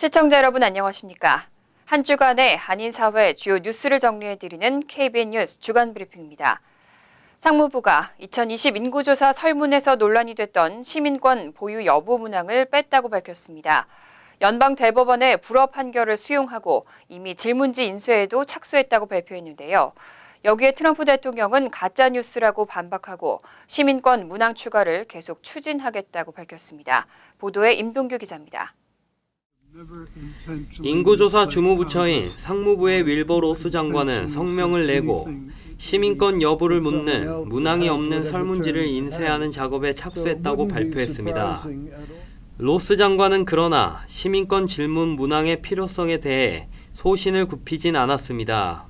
시청자 여러분 안녕하십니까? 한 주간의 한인사회 주요 뉴스를 정리해드리는 KBN 뉴스 주간 브리핑입니다. 상무부가 2020 인구조사 설문에서 논란이 됐던 시민권 보유 여부 문항을 뺐다고 밝혔습니다. 연방대법원의 불허 판결을 수용하고 이미 질문지 인쇄에도 착수했다고 발표했는데요. 여기에 트럼프 대통령은 가짜뉴스라고 반박하고 시민권 문항 추가를 계속 추진하겠다고 밝혔습니다. 보도에 임동규 기자입니다. 인구조사 주무부처인 상무부의 윌버 로스 장관은 성명을 내고 시민권 여부를 묻는 문항이 없는 설문지를 인쇄하는 작업에 착수했다고 발표했습니다. 로스 장관은 그러나 시민권 질문 문항의 필요성에 대해 소신을 굽히진 않았습니다.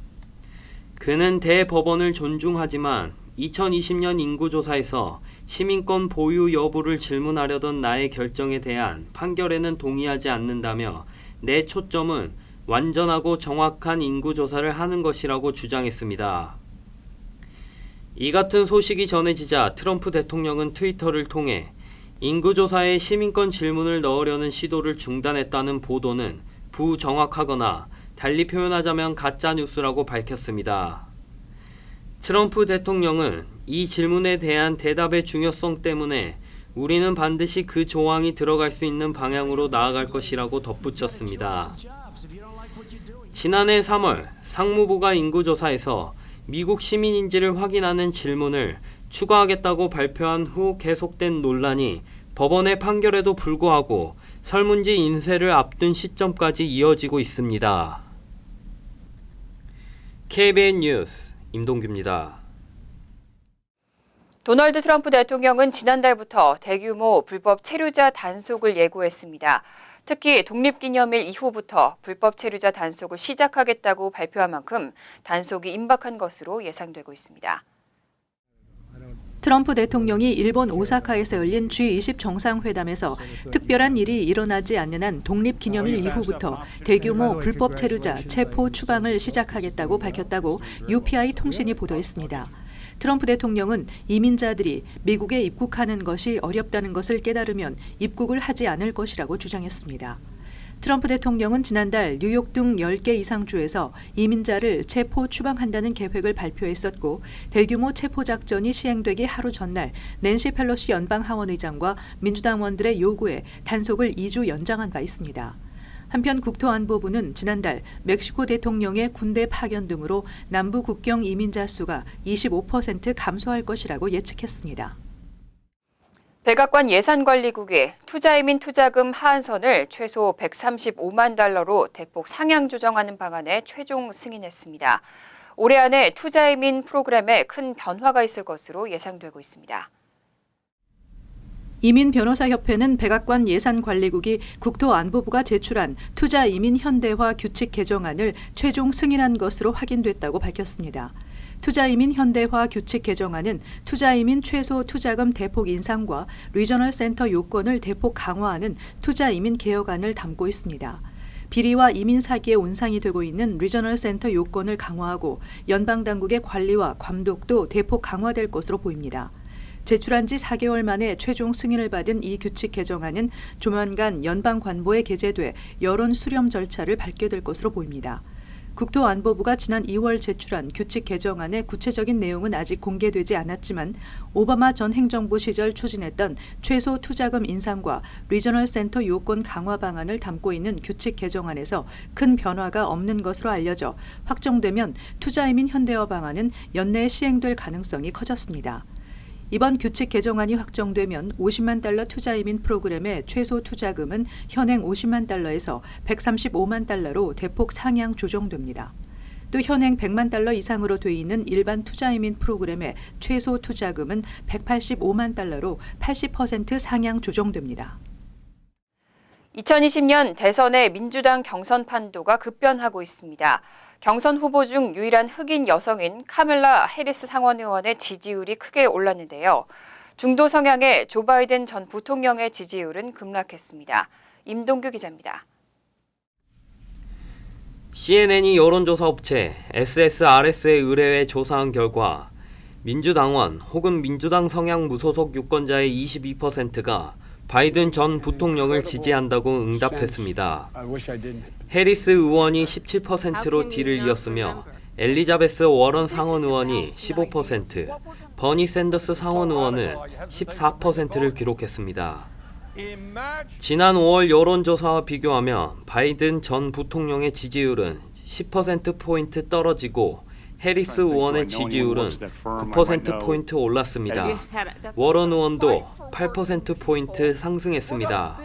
그는 대법원을 존중하지만 2020년 인구조사에서 시민권 보유 여부를 질문하려던 나의 결정에 대한 판결에는 동의하지 않는다며 내 초점은 완전하고 정확한 인구조사를 하는 것이라고 주장했습니다. 이 같은 소식이 전해지자 트럼프 대통령은 트위터를 통해 인구조사에 시민권 질문을 넣으려는 시도를 중단했다는 보도는 부정확하거나 달리 표현하자면 가짜뉴스라고 밝혔습니다. 트럼프 대통령은 이 질문에 대한 대답의 중요성 때문에 우리는 반드시 그 조항이 들어갈 수 있는 방향으로 나아갈 것이라고 덧붙였습니다. 지난해 3월 상무부가 인구조사에서 미국 시민인지를 확인하는 질문을 추가하겠다고 발표한 후 계속된 논란이 법원의 판결에도 불구하고 설문지 인쇄를 앞둔 시점까지 이어지고 있습니다. KBN 뉴스 임동규입니다. 도널드 트럼프 대통령은 지난달부터 대규모 불법 체류자 단속을 예고했습니다. 특히 독립기념일 이후부터 불법 체류자 단속을 시작하겠다고 발표한 만큼 단속이 임박한 것으로 예상되고 있습니다. 트럼프 대통령이 일본 오사카에서 열린 G20 정상회담에서 특별한 일이 일어나지 않는 한 독립기념일 이후부터 대규모 불법 체류자 체포 추방을 시작하겠다고 밝혔다고 UPI 통신이 보도했습니다. 트럼프 대통령은 이민자들이 미국에 입국하는 것이 어렵다는 것을 깨달으면 입국을 하지 않을 것이라고 주장했습니다. 트럼프 대통령은 지난달 뉴욕 등 10개 이상 주에서 이민자를 체포 추방한다는 계획을 발표했었고 대규모 체포 작전이 시행되기 하루 전날 낸시 펠로시 연방 하원의장과 민주당원들의 요구에 단속을 2주 연장한 바 있습니다. 한편 국토안보부는 지난달 멕시코 대통령의 군대 파견 등으로 남부 국경 이민자 수가 25% 감소할 것이라고 예측했습니다. 백악관 예산관리국이 투자이민 투자금 하한선을 최소 135만 달러로 대폭 상향 조정하는 방안에 최종 승인했습니다. 올해 안에 투자이민 프로그램에 큰 변화가 있을 것으로 예상되고 있습니다. 이민변호사협회는 백악관 예산관리국이 국토안보부가 제출한 투자이민 현대화 규칙 개정안을 최종 승인한 것으로 확인됐다고 밝혔습니다. 투자이민 현대화 규칙 개정안은 투자이민 최소 투자금 대폭 인상과 리저널 센터 요건을 대폭 강화하는 투자이민 개혁안을 담고 있습니다. 비리와 이민 사기에 온상이 되고 있는 리저널 센터 요건을 강화하고 연방당국의 관리와 감독도 대폭 강화될 것으로 보입니다. 제출한 지 4개월 만에 최종 승인을 받은 이 규칙 개정안은 조만간 연방관보에 게재돼 여론 수렴 절차를 밟게 될 것으로 보입니다. 국토안보부가 지난 2월 제출한 규칙 개정안의 구체적인 내용은 아직 공개되지 않았지만 오바마 전 행정부 시절 추진했던 최소 투자금 인상과 리저널 센터 요건 강화 방안을 담고 있는 규칙 개정안에서 큰 변화가 없는 것으로 알려져 확정되면 투자이민 현대화 방안은 연내에 시행될 가능성이 커졌습니다. 이번 규칙 개정안이 확정되면 50만 달러 투자이민 프로그램의 최소 투자금은 현행 50만 달러에서 135만 달러로 대폭 상향 조정됩니다. 또 현행 100만 달러 이상으로 돼 있는 일반 투자이민 프로그램의 최소 투자금은 185만 달러로 80% 상향 조정됩니다. 2020년 대선의 민주당 경선 판도가 급변하고 있습니다. 경선 후보 중 유일한 흑인 여성인 카멜라 해리스 상원 의원의 지지율이 크게 올랐는데요. 중도 성향의 조 바이든 전 부통령의 지지율은 급락했습니다. 임동규 기자입니다. CNN이 여론조사 업체 SSRS에 의뢰해 조사한 결과 민주당원 혹은 민주당 성향 무소속 유권자의 22%가 바이든 전 부통령을 지지한다고 응답했습니다. 해리스 의원이 17%로 뒤를 이었으며 엘리자베스 워런 상원 의원이 15%, 버니 샌더스 상원 의원은 14%를 기록했습니다. 지난 5월 여론조사와 비교하면 바이든 전 부통령의 지지율은 10%포인트 떨어지고 해리스 의원의 지지율은 9%포인트 올랐습니다. 워런 의원도 8%포인트 상승했습니다.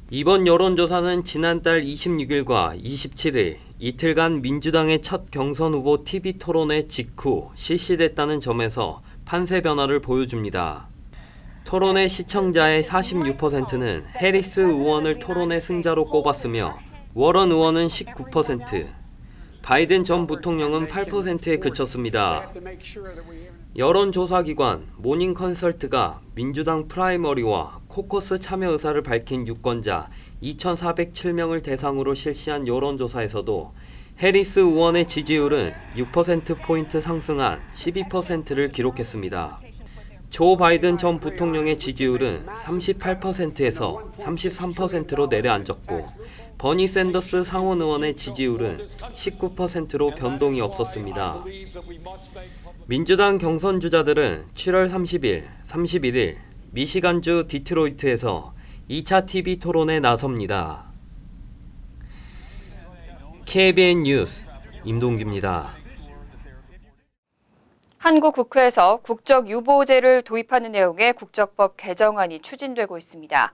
이번 여론조사는 지난달 26일과 27일 이틀간 민주당의 첫 경선 후보 TV 토론회 직후 실시됐다는 점에서 판세 변화를 보여줍니다. 토론회 시청자의 46%는 해리스 의원을 토론회 승자로 꼽았으며 워런 의원은 19%, 바이든 전 부통령은 8%에 그쳤습니다. 여론조사기관 모닝 컨설트가 민주당 프라이머리와 코커스 참여 의사를 밝힌 유권자 2,407명을 대상으로 실시한 여론조사에서도 해리스 의원의 지지율은 6%포인트 상승한 12%를 기록했습니다. 조 바이든 전 부통령의 지지율은 38%에서 33%로 내려앉았고 버니 샌더스 상원 의원의 지지율은 19%로 변동이 없었습니다. 민주당 경선 주자들은 7월 30일, 31일 미시간주 디트로이트에서 2차 TV 토론에 나섭니다. KBN 뉴스 임동규입니다. 한국 국회에서 국적 유보제를 도입하는 내용의 국적법 개정안이 추진되고 있습니다.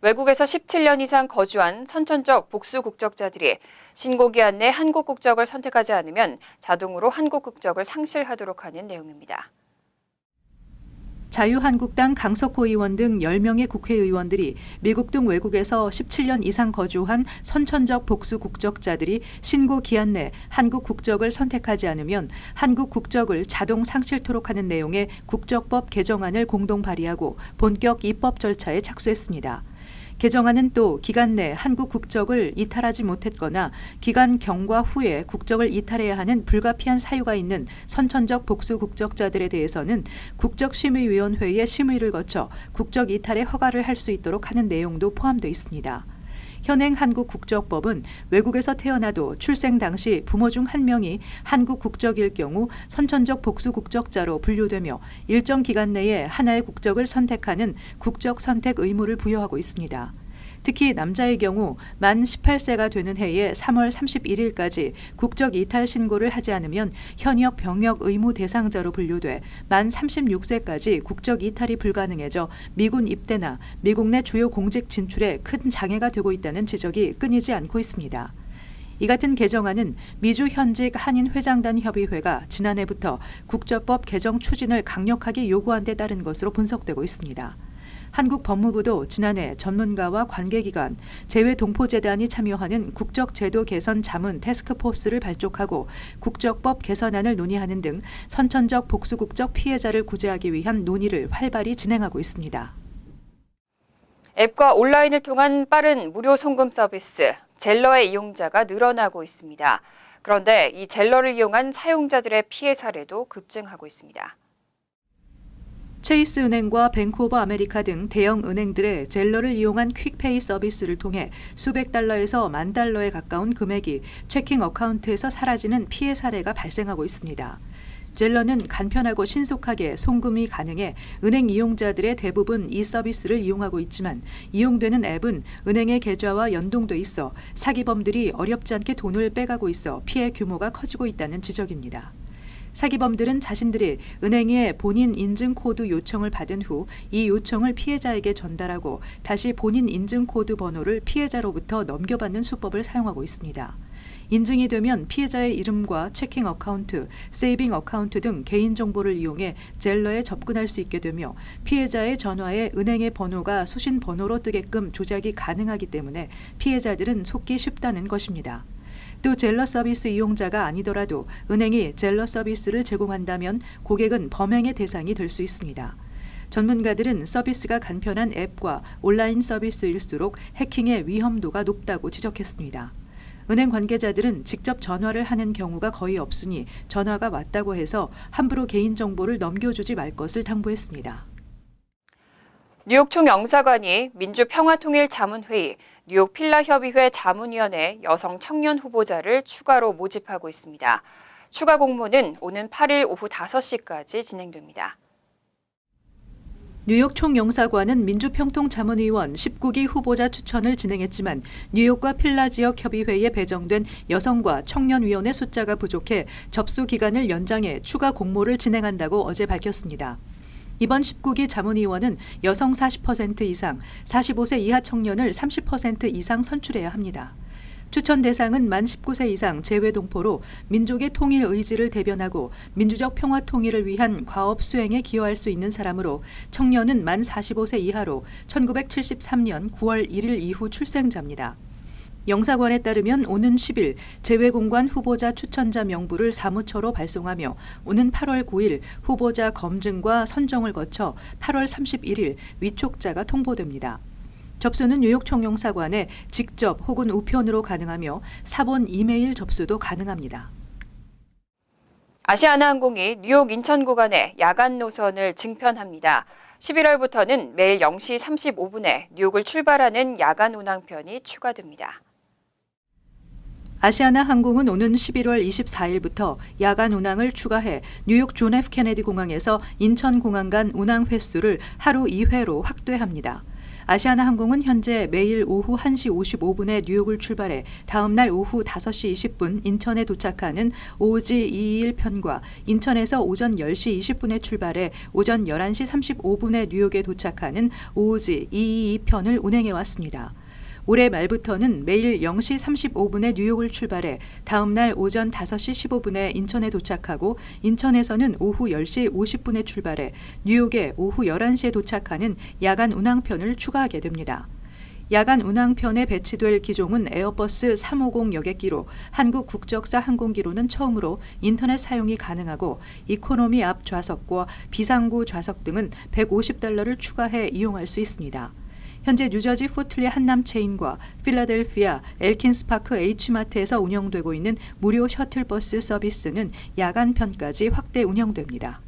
외국에서 17년 이상 거주한 선천적 복수 국적자들이 신고기한 내 한국 국적을 선택하지 않으면 자동으로 한국 국적을 상실하도록 하는 내용입니다. 자유한국당 강석호 의원 등 10명의 국회의원들이 미국 등 외국에서 17년 이상 거주한 선천적 복수 국적자들이 신고 기한 내 한국 국적을 선택하지 않으면 한국 국적을 자동 상실토록 하는 내용의 국적법 개정안을 공동 발의하고 본격 입법 절차에 착수했습니다. 개정안은 또 기간 내 한국 국적을 이탈하지 못했거나 기간 경과 후에 국적을 이탈해야 하는 불가피한 사유가 있는 선천적 복수 국적자들에 대해서는 국적심의위원회의 심의를 거쳐 국적 이탈의 허가를 할 수 있도록 하는 내용도 포함되어 있습니다. 현행 한국 국적법은 외국에서 태어나도 출생 당시 부모 중 한 명이 한국 국적일 경우 선천적 복수 국적자로 분류되며 일정 기간 내에 하나의 국적을 선택하는 국적 선택 의무를 부여하고 있습니다. 특히 남자의 경우 만 18세가 되는 해에 3월 31일까지 국적 이탈 신고를 하지 않으면 현역 병역 의무 대상자로 분류돼 만 36세까지 국적 이탈이 불가능해져 미군 입대나 미국 내 주요 공직 진출에 큰 장애가 되고 있다는 지적이 끊이지 않고 있습니다. 이 같은 개정안은 미주 현직 한인회장단 협의회가 지난해부터 국적법 개정 추진을 강력하게 요구한 데 따른 것으로 분석되고 있습니다. 한국 법무부도 지난해 전문가와 관계기관, 재외동포재단이 참여하는 국적제도 개선 자문 태스크포스를 발족하고 국적법 개선안을 논의하는 등 선천적 복수국적 피해자를 구제하기 위한 논의를 활발히 진행하고 있습니다. 앱과 온라인을 통한 빠른 무료 송금 서비스, 젤러의 이용자가 늘어나고 있습니다. 그런데 이 젤러를 이용한 사용자들의 피해 사례도 급증하고 있습니다. 체이스 은행과 뱅크 오브 아메리카 등 대형 은행들의 젤러를 이용한 퀵페이 서비스를 통해 수백 달러에서 만 달러에 가까운 금액이 체킹 어카운트에서 사라지는 피해 사례가 발생하고 있습니다. 젤러는 간편하고 신속하게 송금이 가능해 은행 이용자들의 대부분 이 서비스를 이용하고 있지만 이용되는 앱은 은행의 계좌와 연동돼 있어 사기범들이 어렵지 않게 돈을 빼가고 있어 피해 규모가 커지고 있다는 지적입니다. 사기범들은 자신들이 은행에 본인 인증 코드 요청을 받은 후 이 요청을 피해자에게 전달하고 다시 본인 인증 코드 번호를 피해자로부터 넘겨받는 수법을 사용하고 있습니다. 인증이 되면 피해자의 이름과 체킹 어카운트, 세이빙 어카운트 등 개인정보를 이용해 젤러에 접근할 수 있게 되며 피해자의 전화에 은행의 번호가 수신 번호로 뜨게끔 조작이 가능하기 때문에 피해자들은 속기 쉽다는 것입니다. 또 젤러 서비스 이용자가 아니더라도 은행이 젤러 서비스를 제공한다면 고객은 범행의 대상이 될 수 있습니다. 전문가들은 서비스가 간편한 앱과 온라인 서비스일수록 해킹의 위험도가 높다고 지적했습니다. 은행 관계자들은 직접 전화를 하는 경우가 거의 없으니 전화가 왔다고 해서 함부로 개인정보를 넘겨주지 말 것을 당부했습니다. 뉴욕 총영사관이 민주평화통일자문회의, 뉴욕 필라협의회 자문위원회 여성 청년 후보자를 추가로 모집하고 있습니다. 추가 공모는 오는 8일 오후 5시까지 진행됩니다. 뉴욕 총영사관은 민주평통자문위원 19기 후보자 추천을 진행했지만 뉴욕과 필라 지역 협의회에 배정된 여성과 청년위원의 숫자가 부족해 접수 기간을 연장해 추가 공모를 진행한다고 어제 밝혔습니다. 이번 19기 자문위원은 여성 40% 이상, 45세 이하 청년을 30% 이상 선출해야 합니다. 추천 대상은 만 19세 이상 재외동포로 민족의 통일 의지를 대변하고 민주적 평화 통일을 위한 과업 수행에 기여할 수 있는 사람으로 청년은 만 45세 이하로 1973년 9월 1일 이후 출생자입니다. 영사관에 따르면 오는 10일 재외공관 후보자 추천자 명부를 사무처로 발송하며 오는 8월 9일 후보자 검증과 선정을 거쳐 8월 31일 위촉자가 통보됩니다. 접수는 뉴욕 총영사관에 직접 혹은 우편으로 가능하며 사본 이메일 접수도 가능합니다. 아시아나항공이 뉴욕 인천 구간에 야간 노선을 증편합니다. 11월부터는 매일 0시 35분에 뉴욕을 출발하는 야간 운항편이 추가됩니다. 아시아나항공은 오는 11월 24일부터 야간 운항을 추가해 뉴욕 존 F 케네디 공항에서 인천공항 간 운항 횟수를 하루 2회로 확대합니다. 아시아나항공은 현재 매일 오후 1시 55분에 뉴욕을 출발해 다음 날 오후 5시 20분 인천에 도착하는 오지 221편과 인천에서 오전 10시 20분에 출발해 오전 11시 35분에 뉴욕에 도착하는 오지 222편을 운행해 왔습니다. 올해 말부터는 매일 0시 35분에 뉴욕을 출발해 다음 날 오전 5시 15분에 인천에 도착하고 인천에서는 오후 10시 50분에 출발해 뉴욕에 오후 11시에 도착하는 야간 운항편을 추가하게 됩니다. 야간 운항편에 배치될 기종은 에어버스 350 여객기로 한국 국적사 항공기로는 처음으로 인터넷 사용이 가능하고 이코노미 앞 좌석과 비상구 좌석 등은 $150를 추가해 이용할 수 있습니다. 현재 뉴저지 포틀리 한남 체인과 필라델피아 엘킨스파크 H마트에서 운영되고 있는 무료 셔틀버스 서비스는 야간편까지 확대 운영됩니다.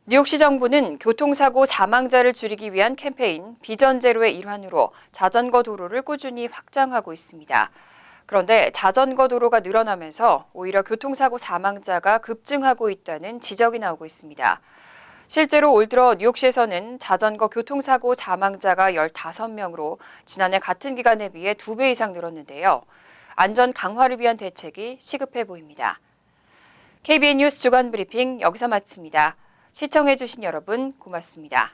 뉴욕시 정부는 교통사고 사망자를 줄이기 위한 캠페인 비전 제로의 일환으로 자전거 도로를 꾸준히 확장하고 있습니다. 그런데 자전거 도로가 늘어나면서 오히려 교통사고 사망자가 급증하고 있다는 지적이 나오고 있습니다. 실제로 올 들어 뉴욕시에서는 자전거 교통사고 사망자가 15명으로 지난해 같은 기간에 비해 2배 이상 늘었는데요. 안전 강화를 위한 대책이 시급해 보입니다. KBN 뉴스 주간 브리핑 여기서 마칩니다. 시청해주신 여러분 고맙습니다.